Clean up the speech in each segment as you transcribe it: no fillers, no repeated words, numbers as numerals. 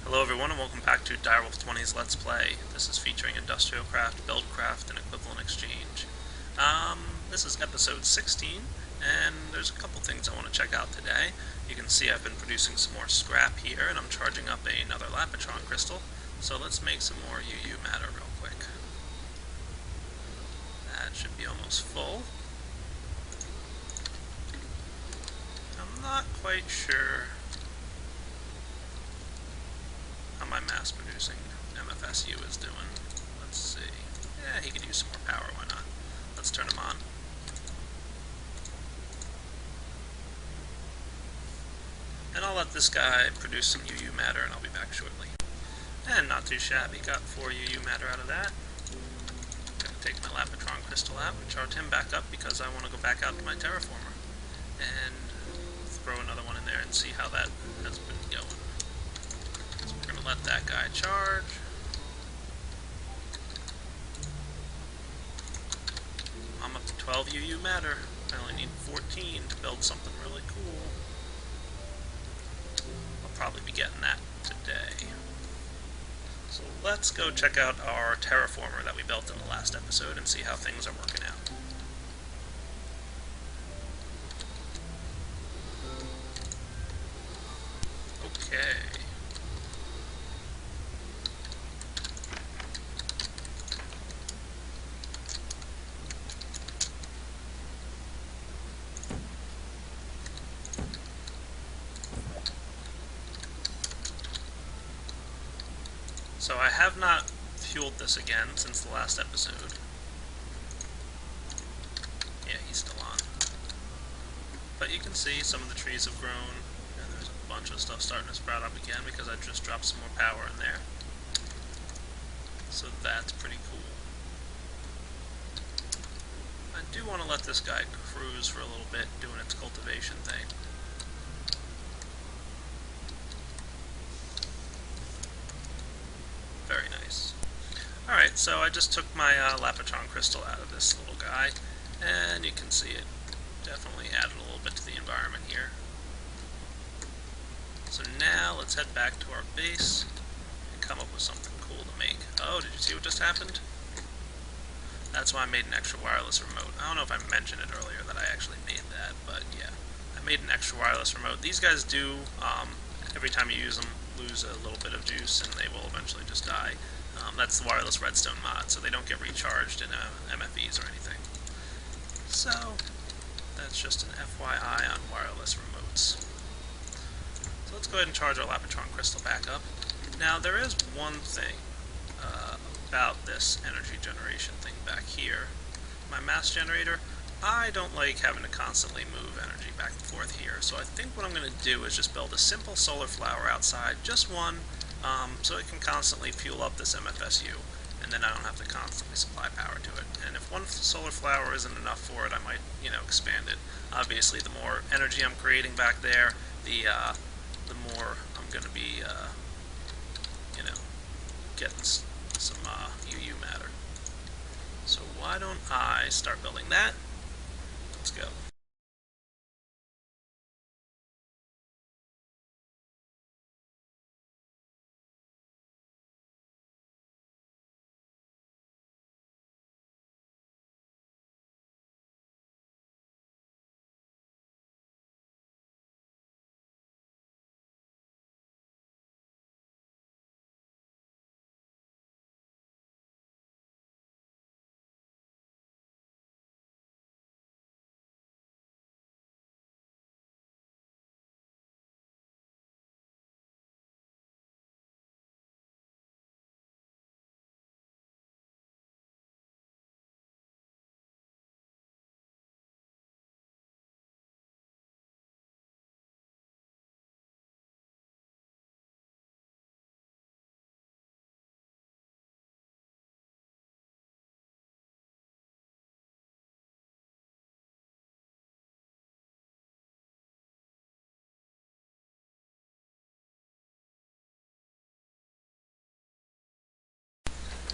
Hello everyone and welcome back to Direwolf 20's Let's Play. This is featuring Industrial Craft, Buildcraft, and Equivalent Exchange. This is episode 16, and there's a couple things I want to check out today. You can see I've been producing some more scrap here, and I'm charging up another Lapitron crystal. So let's make some more UU matter real quick. That should be almost full. I'm not quite sure how my mass producing MFSU is doing. Let's see. Yeah, he could use some more power, why not? Let's turn him on. And I'll let this guy produce some UU matter and I'll be back shortly. And not too shabby, got 4 UU matter out of that. Gonna take my Lapitron crystal out and charge him back up because I want to go back out to my Terraformer. And throw another one in there and see how that has been going. So we're going to let that guy charge. I'm up to 12 UU matter. I only need 14 to build something really cool. I'll probably be getting that today. So let's go check out our Terraformer that we built in the last episode and see how things are working out. Okay. So I have not fueled this again since the last episode. Yeah, he's still on. But you can see some of the trees have grown, and there's a bunch of stuff starting to sprout up again because I just dropped some more power in there. So that's pretty cool. I do want to let this guy cruise for a little bit, doing its cultivation thing. Very nice. Alright, so I just took my Lapitron crystal out of this little guy, and you can see it definitely added a little bit to the environment here. So now let's head back to our base and come up with something cool to make. Oh, did you see what just happened? That's why I made an extra wireless remote. I don't know if I mentioned it earlier that I actually made that, but yeah. I made an extra wireless remote. These guys do, every time you use them, lose a little bit of juice and they will eventually just die. That's the wireless redstone mod, so they don't get recharged in MFEs or anything. So, that's just an FYI on wireless remotes. So let's go ahead and charge our Lapitron crystal back up. Now there is one thing about this energy generation thing back here. My mass generator, I don't like having to constantly move energy back and forth here, so I think what I'm going to do is just build a simple solar flower outside, just one, so it can constantly fuel up this MFSU, and then I don't have to constantly supply power to it. And if one solar flower isn't enough for it, I might, expand it. Obviously, the more energy I'm creating back there, the more I'm going to be, getting some UU matter. So why don't I start building that? Let's go.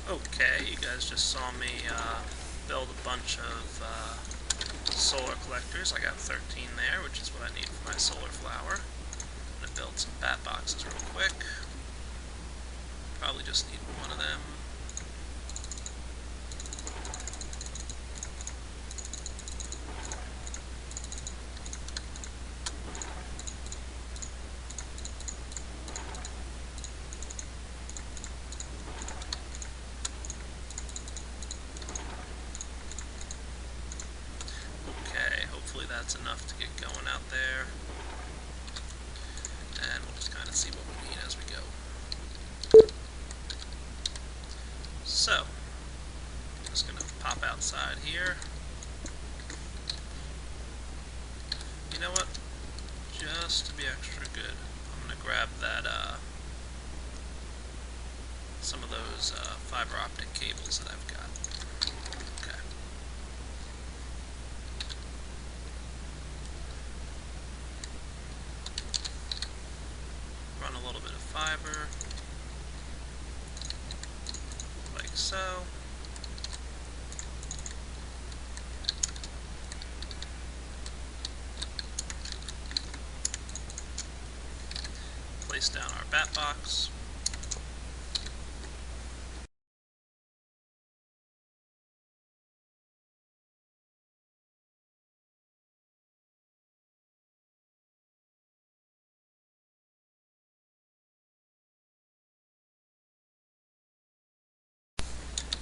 Okay, you guys just saw me build a bunch of solar collectors. I got 13 there, which is what I need for my solar flower. I'm going to build some bat boxes real quick. just need one of them. Okay, hopefully that's enough to get going out there. And we'll just kind of see what we need as we go. So, I'm just going to pop outside here. You know what? Just to be extra good, I'm going to grab that, some of those fiber optic cables that I've got. Okay. Run a little bit of fiber, like so. Place down our bat box.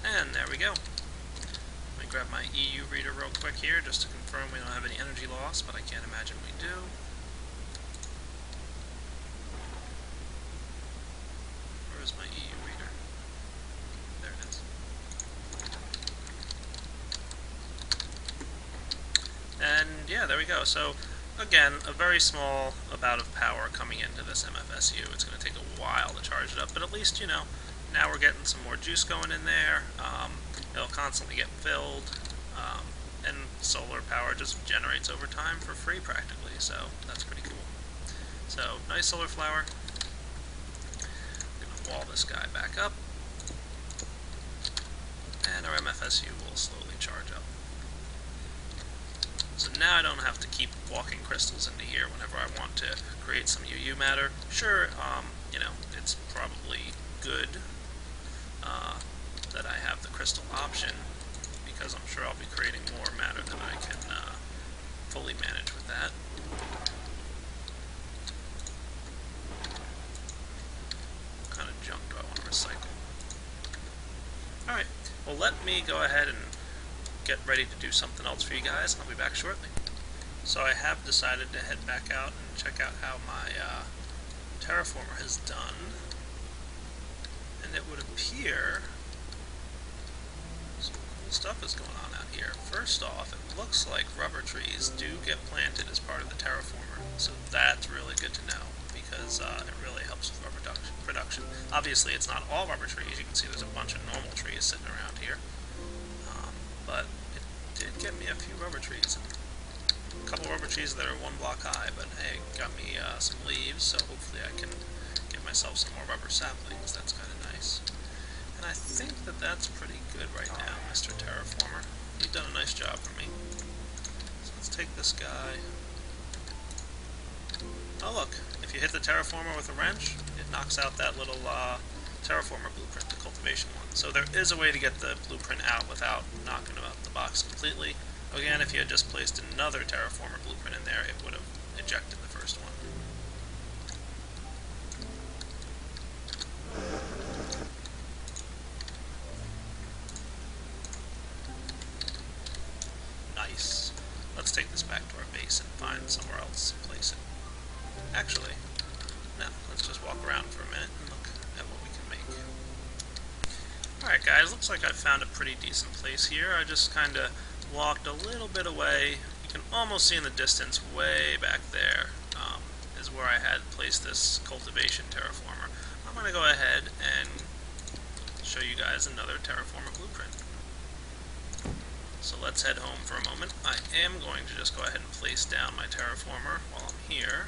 And there we go. Let me grab my EU reader real quick here just to confirm we don't have any energy loss, but I can't imagine we do. Where is my EU reader? There it is. And yeah, there we go. So again, a very small amount of power coming into this MFSU. It's going to take a while to charge it up, but at least, you know, now we're getting some more juice going in there. It'll constantly get filled, and solar power just generates over time for free practically, so that's pretty cool. So, nice solar flower. I'm going to wall this guy back up, and our MFSU will slowly charge up. So now I don't have to keep walking crystals into here whenever I want to create some UU matter. Sure, you know, it's probably good that I have the crystal option, because I'm sure I'll be creating more matter than I can fully manage with that. What kind of junk do I want to recycle? Alright, well let me go ahead and get ready to do something else for you guys, and I'll be back shortly. So I have decided to head back out and check out how my terraformer has done, and it would appear some cool stuff is going on out here. First off, it looks like rubber trees do get planted as part of the terraformer, so that's really good to know, because it really helps with rubber production. Obviously it's not all rubber trees, you can see there's a bunch of normal trees sitting around here. But it did get me a few rubber trees. A couple rubber trees that are 1 block high, but hey, got me some leaves, so hopefully I can get myself some more rubber saplings. That's kind of nice. And I think that that's pretty good right now, Mr. Terraformer. You've done a nice job for me. So let's take this guy. Oh look, if you hit the terraformer with a wrench, it knocks out that little terraformer blueprint, the cultivation one. So there is a way to get the blueprint out without knocking out the box completely. Again, if you had just placed another terraformer blueprint in there, it would have ejected the first one. Nice. Let's take this back to our base and find somewhere else to place it. Actually, no, let's just walk around for a minute and look at what we can make. Alright guys, looks like I found a pretty decent place here. I just kind of walked a little bit away. You can almost see in the distance way back there is where I had placed this cultivation terraformer. I'm going to go ahead and show you guys another terraformer blueprint. So let's head home for a moment. I am going to just go ahead and place down my terraformer while I'm here.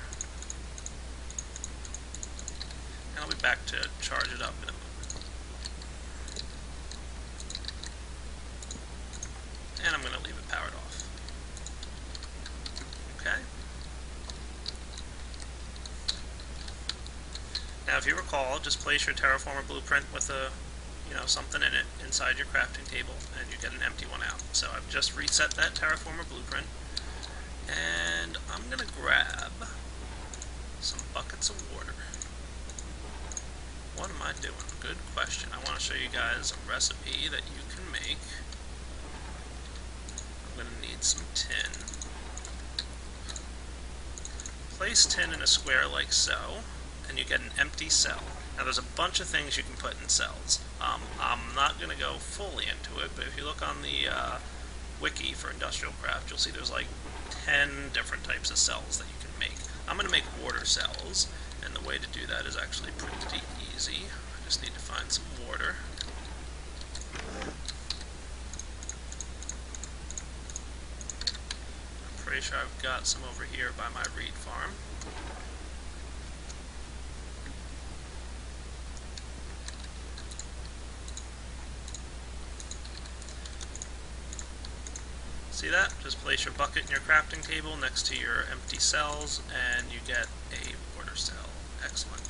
And I'll be back to charge it up in a moment. And I'm going to leave it powered off. Okay. Now if if you recall, just place your Terraformer blueprint with a, something in it inside your crafting table, and you get an empty one out. So I've just reset that Terraformer blueprint, and I'm gonna grab some buckets of water. What am I doing? Good question. I want to show you guys a recipe that you can make. I'm going to need some tin. Place tin in a square like so, and you get an empty cell. Now there's a bunch of things you can put in cells. I'm not going to go fully into it, but if you look on the wiki for industrial craft, you'll see there's like 10 different types of cells that you can make. I'm going to make water cells, and the way to do that is actually pretty easy. I just need to find some water. I'm pretty sure I've got some over here by my reed farm. See that? Just place your bucket in your crafting table next to your empty cells, and you get a water cell. Excellent.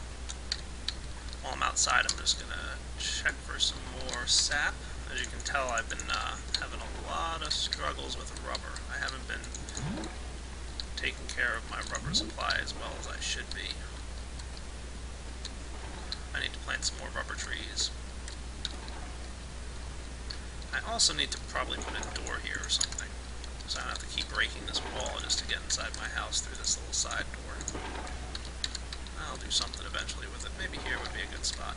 While I'm outside, I'm just going to check for some more sap. As you can tell, I've been having a lot of struggles with rubber. I haven't been taking care of my rubber supply as well as I should be. I need to plant some more rubber trees. I also need to probably put a door here or something, so I don't have to keep breaking this wall just to get inside my house through this little side door. I'll do something eventually with it. Maybe here would be a good spot.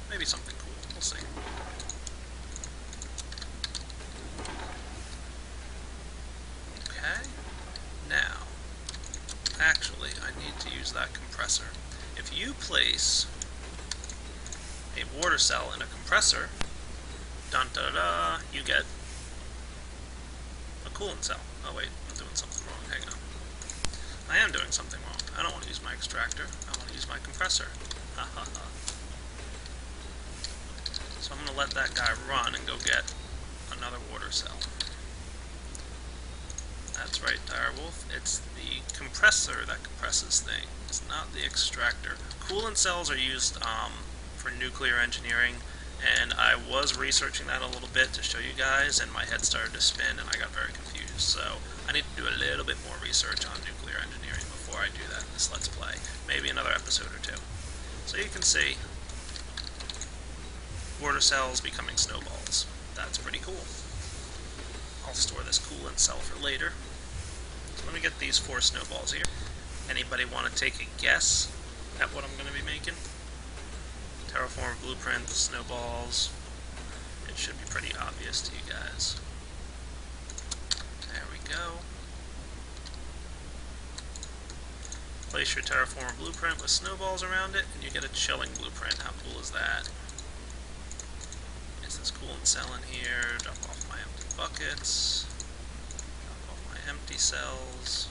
Maybe something cool. We'll see. Okay. Now, actually, I need to use that compressor. If you place a water cell in a compressor, dun-da-da, you get a coolant cell. Oh wait, I'm doing something wrong. Hang on. I am doing something wrong. I don't want to use my extractor. I want to use my compressor. Ha ha ha. So I'm going to let that guy run and go get another water cell. That's right, Direwolf. It's the compressor that compresses things, not the extractor. Coolant cells are used for nuclear engineering, and I was researching that a little bit to show you guys, and my head started to spin and I got very confused. So I need to do a little bit more research on nuclear engineering before I do that in this Let's Play. Maybe another episode or two. So you can see water cells becoming snowballs. That's pretty cool. I'll store this coolant cell for later. So let me get these 4 snowballs here. Anybody want to take a guess at what I'm going to be making? Terraform blueprint, snowballs. It should be pretty obvious to you guys. There we go. Place your Terraform blueprint with snowballs around it, and you get a chilling blueprint. How cool is that? Is this coolant cell in here? Drop off my empty buckets. Drop off my empty cells.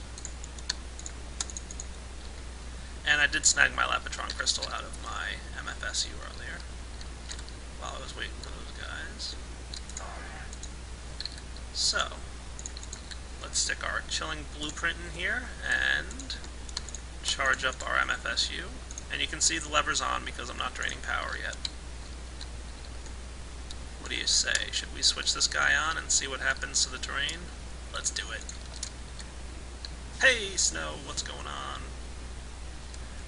And I did snag my Lapatron crystal out of my MFSU earlier, while I was waiting for those guys. So, let's stick our chilling blueprint in here, and charge up our MFSU. And you can see the lever's on because I'm not draining power yet. What do you say? Should we switch this guy on and see what happens to the terrain? Let's do it. Hey, snow, what's going on?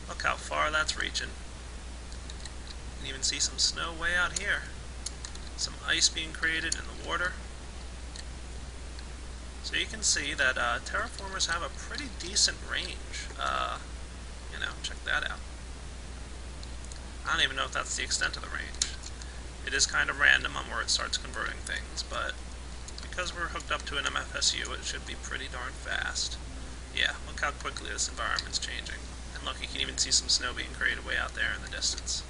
Look how far that's reaching. You can even see some snow way out here. Some ice being created in the water. So you can see that terraformers have a pretty decent range. Check that out. I don't even know if that's the extent of the range. It is kind of random on where it starts converting things, but because we're hooked up to an MFSU, it should be pretty darn fast. Yeah, look how quickly this environment's changing. And look, you can even see some snow being created way out there in the distance.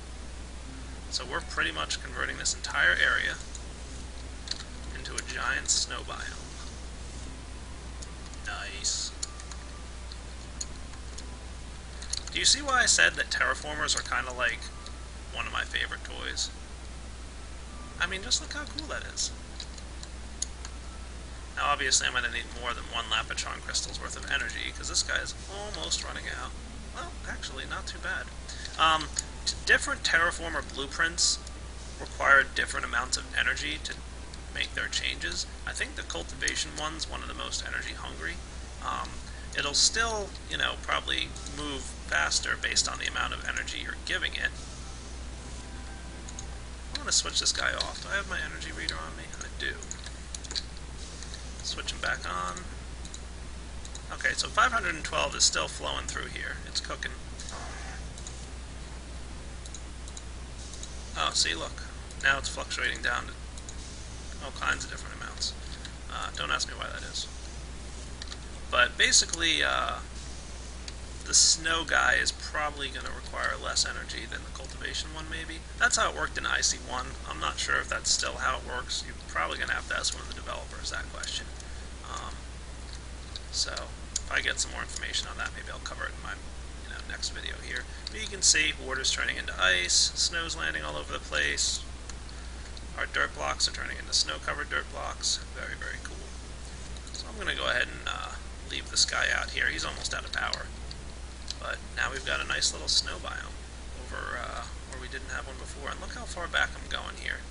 So we're pretty much converting this entire area into a giant snow biome. Nice. Do you see why I said that terraformers are kind of like one of my favorite toys? I mean, just look how cool that is. Now obviously I'm going to need more than 1 Lapatron crystal's worth of energy, because this guy is almost running out. Well, actually, not too bad. different terraformer blueprints require different amounts of energy to make their changes. I think the cultivation one's one of the most energy hungry. It'll still, probably move faster based on the amount of energy you're giving it. I'm going to switch this guy off. Do I have my energy reader on me? I do. Switch him back on. Okay, so 512 is still flowing through here. It's cooking. Oh, see, look. Now it's fluctuating down to all kinds of different amounts. Don't ask me why that is. But basically, the snow guy is probably going to require less energy than the cultivation one, maybe. That's how it worked in IC1. I'm not sure if that's still how it works. You're probably going to have to ask one of the developers that question. So, if I get some more information on that, maybe I'll cover it in my next video here. But you can see water's turning into ice, snow's landing all over the place. Our dirt blocks are turning into snow-covered dirt blocks. Very, very cool. So I'm going to go ahead and leave this guy out here. He's almost out of power. But now we've got a nice little snow biome over where we didn't have one before. And look how far back I'm going here.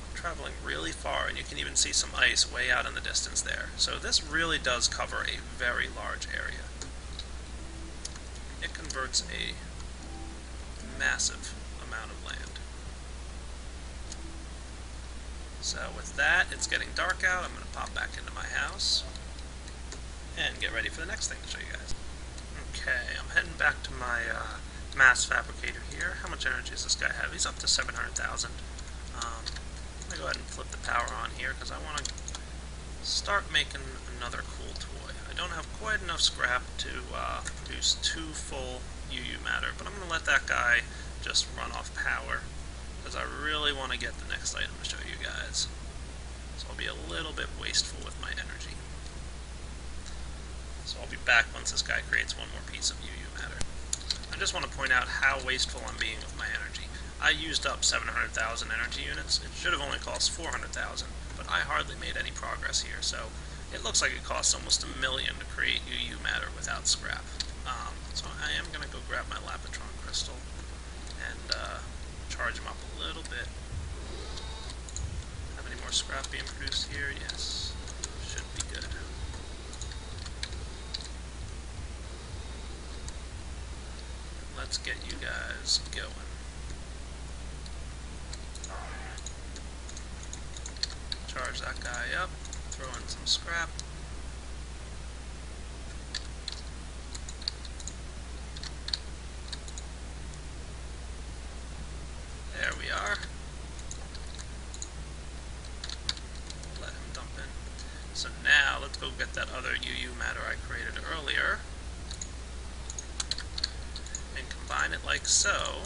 I'm traveling really far, and you can even see some ice way out in the distance there. So this really does cover a very large area. It converts a massive amount of land. So with that, it's getting dark out. I'm going to pop back into my house and get ready for the next thing to show you guys. Okay, I'm heading back to my mass fabricator here. How much energy does this guy have? He's up to 700,000. I'm going to go ahead and flip the power on here because I want to start making another cool toy. I don't have quite enough scrap to produce 2 full UU matter, but I'm going to let that guy just run off power because I really want to get the next item to show you guys. So I'll be a little bit wasteful with my energy. So I'll be back once this guy creates one more piece of UU matter. I just want to point out how wasteful I'm being with my energy. I used up 700,000 energy units. It should have only cost 400,000, but I hardly made any progress here, so it looks like it costs almost $1 million to create UU matter without scrap. So I am going to go grab my Lapatron crystal and charge him up a little bit. Have any more scrap being produced here? Yes. Should be good. Let's get you guys going. Charge that guy up, throw in some scrap. There we are. Let him dump in. So now let's go get that other UU matter I created earlier and combine it like so.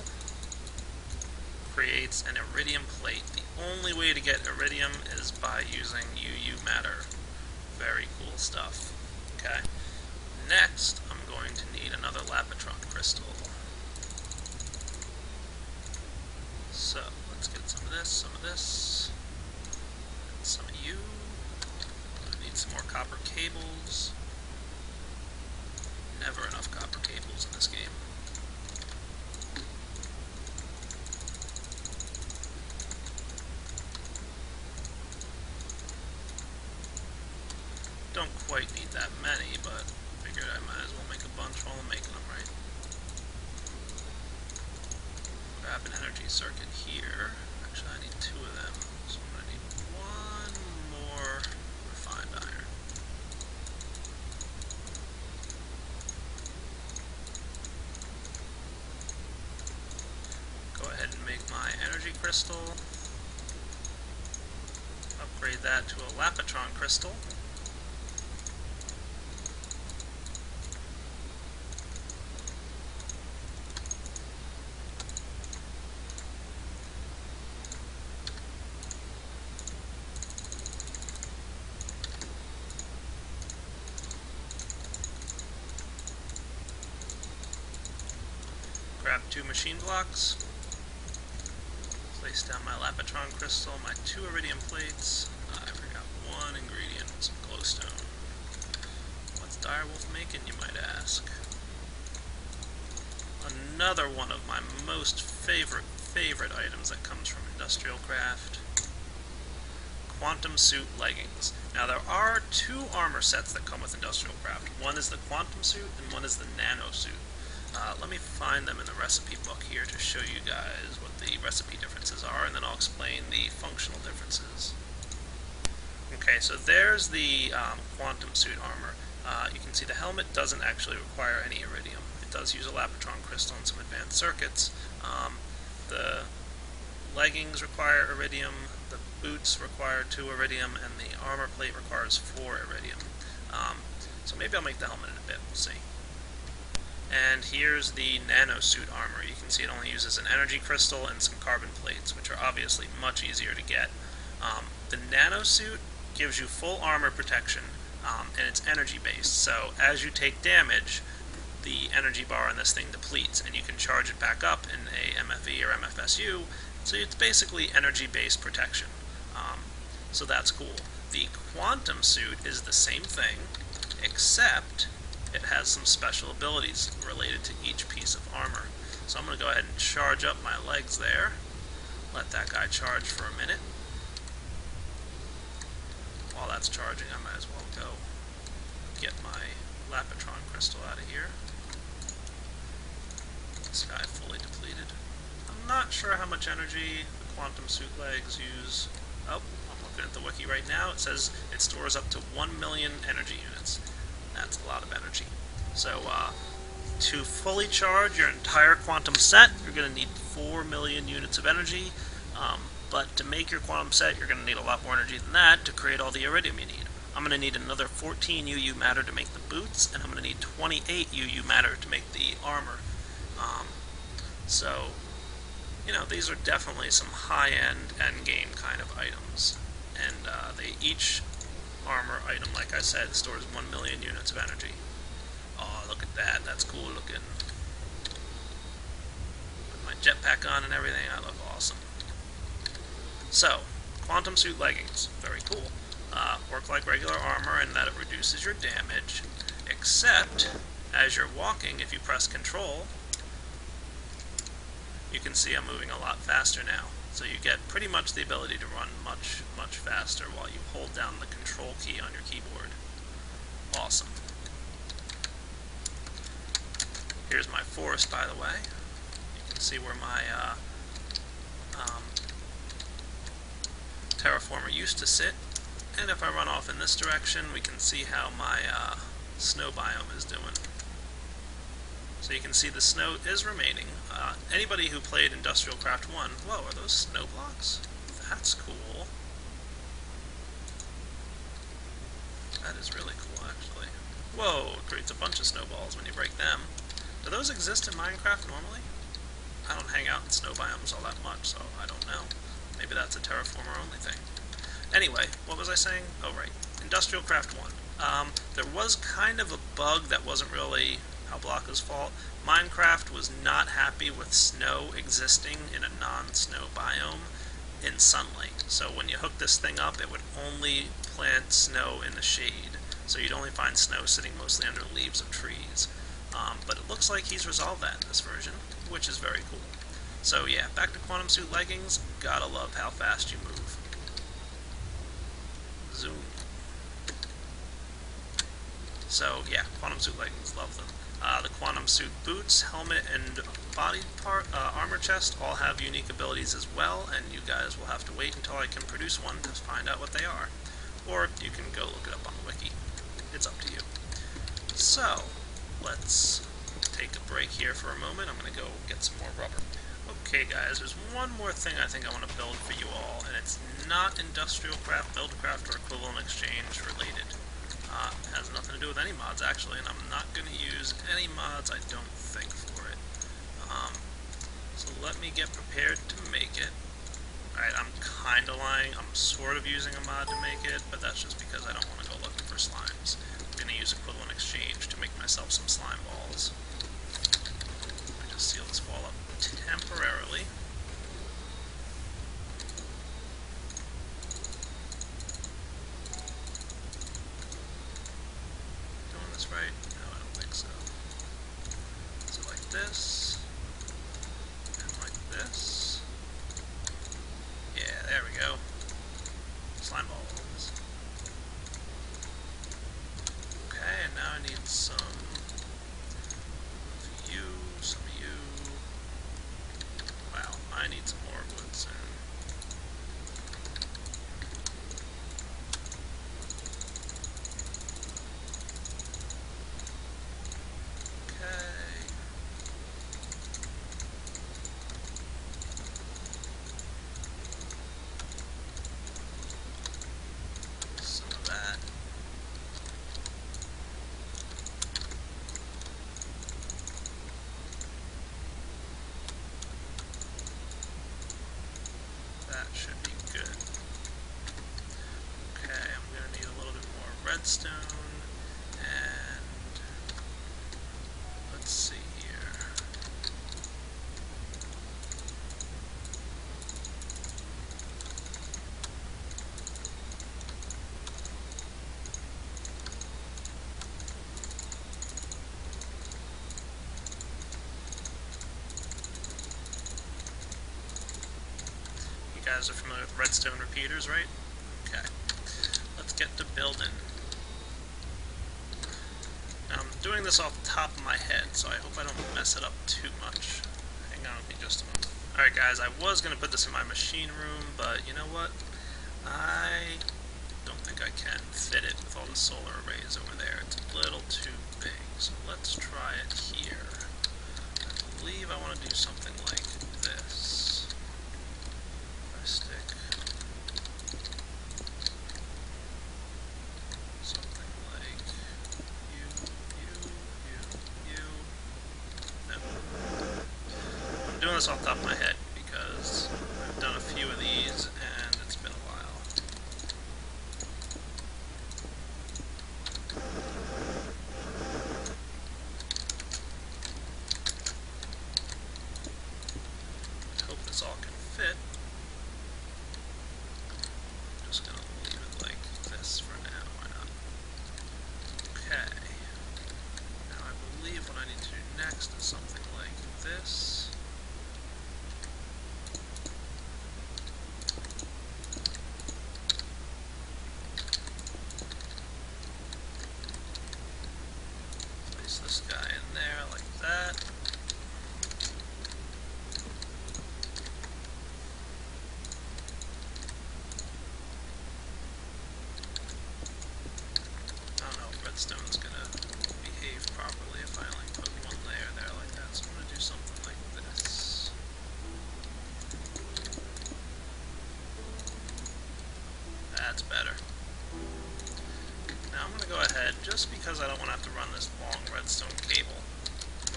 Creates an iridium plate. The only way to get iridium is by using UU matter. Very cool stuff. Okay. Next, I'm going to need another Lapatron crystal. So, let's get some of this, and some of you. I need some more copper cables. Never enough copper cables in this game. Don't quite need that many, but figured I might as well make a bunch while I'm making them, right? Grab an energy circuit here. Actually, I need 2 of them, so I'm going to need 1 more refined iron. Go ahead and make my energy crystal. Upgrade that to a Lapatron crystal. Grab 2 machine blocks, place down my Lapatron crystal, my 2 iridium plates. I forgot 1 ingredient, some glowstone. What's Direwolf making, you might ask? another one of my most favorite items that comes from Industrial Craft. Quantum Suit Leggings. Now there are two armor sets that come with Industrial Craft. One is the Quantum Suit and one is the Nano Suit. Let me find them in the recipe book here to show you guys what the recipe differences are, and then I'll explain the functional differences. Okay, so there's the Quantum Suit armor. You can see the helmet doesn't actually require any iridium. It does use a Lapotron crystal and some advanced circuits. The leggings require iridium, the boots require 2 iridium, and the armor plate requires 4 iridium. So maybe I'll make the helmet in a bit, we'll see. And here's the Nano Suit armor. You can see it only uses an energy crystal and some carbon plates, which are obviously much easier to get. The Nano Suit gives you full armor protection, and it's energy based, so as you take damage, the energy bar on this thing depletes, and you can charge it back up in a MFE or MFSU, so it's basically energy based protection. So that's cool. The Quantum Suit is the same thing, except it has some special abilities related to each piece of armor. So I'm going to go ahead and charge up my legs there, let that guy charge for a minute. While that's charging, I might as well go get my Lapotron crystal out of here. This guy fully depleted. I'm not sure how much energy the Quantum Suit legs use. Oh, I'm looking at the wiki right now. It says it stores up to 1 million energy units. That's a lot of energy. So, to fully charge your entire quantum set, you're going to need 4 million units of energy. But to make your quantum set, you're going to need a lot more energy than that to create all the iridium you need. I'm going to need another 14 UU matter to make the boots, and I'm going to need 28 UU matter to make the armor. So, you know, these are definitely some high-end endgame kind of items. And they each armor item, like I said, stores 1 million units of energy. Oh, look at that. That's cool looking. With my jetpack on and everything, I look awesome. So, Quantum Suit Leggings. Very cool. Work like regular armor in that it reduces your damage, except as you're walking, if you press Control, you can see I'm moving a lot faster now. So you get pretty much the ability to run much, much faster while you hold down the Control key on your keyboard. Awesome. Here's my forest, by the way. You can see where my Terraformer used to sit. And if I run off in this direction, we can see how my snow biome is doing. So you can see the snow is remaining. Anybody who played Industrial Craft 1, whoa, are those snow blocks? That's cool. That is really cool, actually. Whoa, it creates a bunch of snowballs when you break them. Do those exist in Minecraft normally? I don't hang out in snow biomes all that much, so I don't know. Maybe that's a Terraformer only thing. Anyway, what was I saying? Oh, right. Industrial Craft 1. There was kind of a bug that wasn't really Halblocka's fault. Minecraft was not happy with snow existing in a non-snow biome in sunlight. So when you hook this thing up, it would only plant snow in the shade. So you'd only find snow sitting mostly under leaves of trees. But it looks like he's resolved that in this version, which is very cool. So yeah, back to Quantum Suit Leggings. Gotta love how fast you move. Zoom. So yeah, Quantum Suit Leggings, love them. The Quantum Suit boots, helmet, and body part, armor chest all have unique abilities as well, and you guys will have to wait until I can produce one to find out what they are. Or you can go look it up on the wiki. It's up to you. So, let's take a break here for a moment. I'm going to go get some more rubber. Okay guys, there's one more thing I think I want to build for you all, and it's not Industrial Craft, Buildcraft, or Equivalent Exchange related. It has nothing to do with any mods actually, and I'm not going to use any mods, I don't think, for it. So let me get prepared to make it. Alright, I'm kinda lying, I'm sort of using a mod to make it, but that's just because I don't want to go looking for slimes. I'm going to use Equivalent Exchange to make myself some slime balls. Let me just seal this wall up temporarily. Doing this right? No, I don't think so. So like this. redstone, and let's see here. You guys are familiar with redstone repeaters, right? Okay. Let's get to building. Now, I'm doing this off the top of my head, so I hope I don't mess it up too much. Hang on with me just a moment. Alright guys, I was going to put this in my machine room, but you know what? I don't think I can fit it with all the solar arrays over there. It's a little too big, so let's try it here. I believe I want to do something like this. If I stick something like you. No. I'm doing this off the top of my head because I've done a few of these and it's been a while. I hope this all can fit. I'm just going to leave it like this for now, why not? Okay. Now I believe what I need to do next is something like this. Place this guy in there like that. I don't know if redstone's gonna behave properly if I only put one layer there like that, so I'm gonna do something like this. That's better. Now I'm gonna go ahead, just because I don't want to have to run this long redstone cable,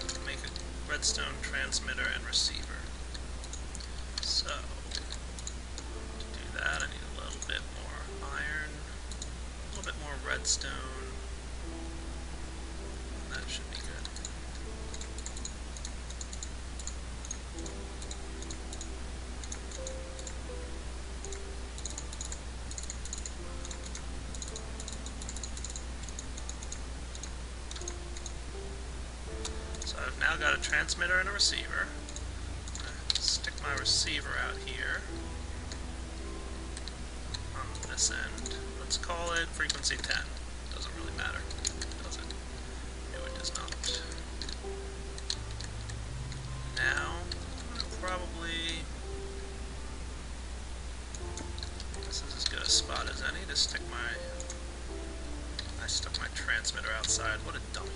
to make a redstone transmitter and receiver. So, to do that I need a little bit more iron, a little bit more redstone, and that should be good. So I've now got a transmitter and a receiver. I'm going to stick my receiver out here on this end. Let's call it frequency 10. Doesn't really matter, does it? No, it does not. Now, I'm going to probably... This is as good a spot as any to stick my... I stuck my transmitter outside. What a dummy.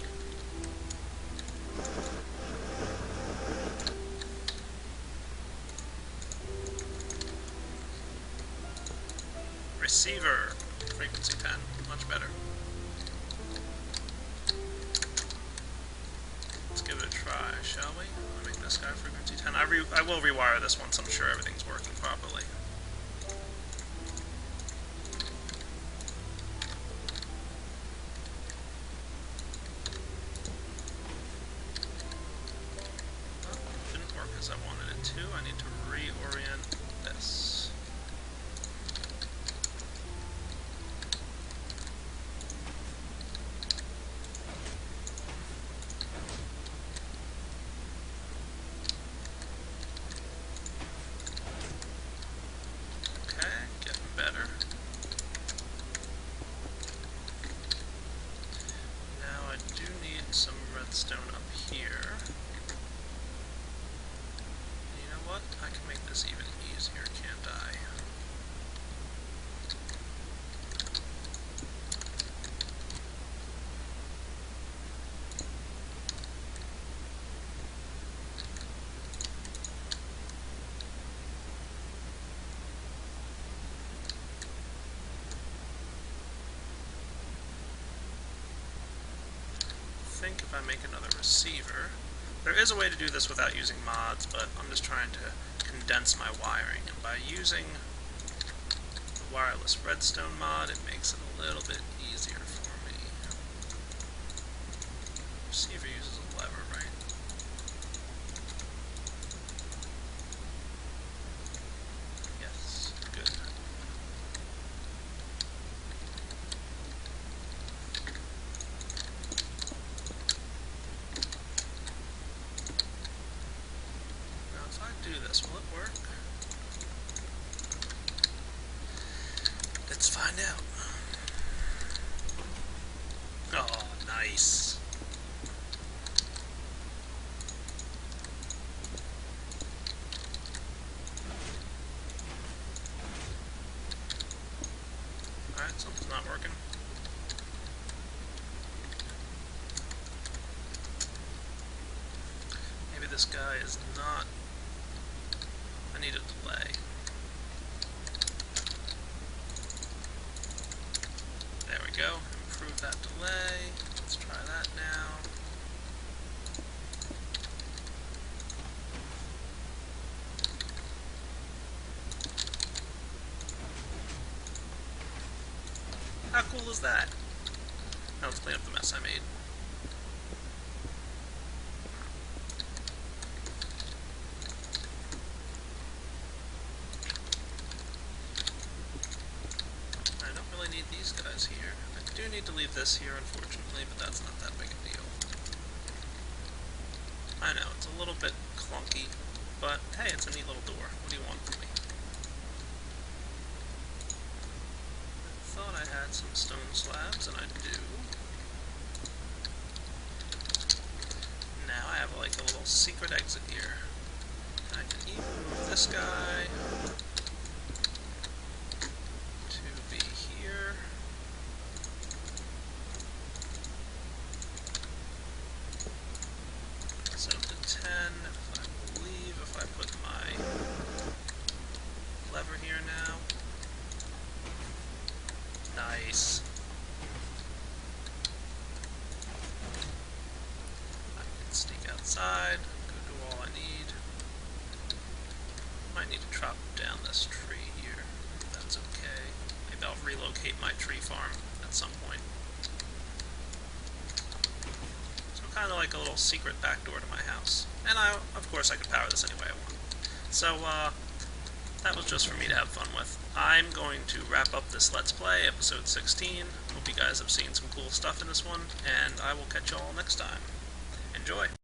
Receiver, frequency 10, much better. Let's give it a try, shall we? I'll make this guy frequency 10. I will rewire this once I'm sure everything's working properly. Didn't work as I wanted it to. I need to reorient this. Some redstone up here. You know what? I can make this even easier, can't I? I think if I make another receiver, there is a way to do this without using mods, but I'm just trying to condense my wiring, and by using wireless redstone mod. It makes it a little bit easier for me. Receiver uses a lever, right? Yes, good. Now if I do this, will it work? Let's find out. Oh, nice. Alright, something's not working. Maybe this guy is not... I need a delay. There we go. Improve that delay. Let's try that now. How cool is that? Now let's clean up the mess I made. I don't really need these guys here. I do need to leave this here, unfortunately, but that's not that big a deal. I know, it's a little bit clunky, but hey, it's a neat little door. What do you want from me? I thought I had some stone slabs, and I do. Now I have like a little secret exit here. I can even move this guy to be here. Set up to 10. If I believe if I put my lever here now. Nice. I can sneak outside, go do all I need. Might need to chop down this tree here. That's okay. Maybe I'll relocate my tree farm at some point. So kind of like a little secret back door to my house. And of course I could power this any way I want. So, that was just for me to have fun with. I'm going to wrap up this Let's Play, episode 16. Hope you guys have seen some cool stuff in this one, and I will catch you all next time. Enjoy!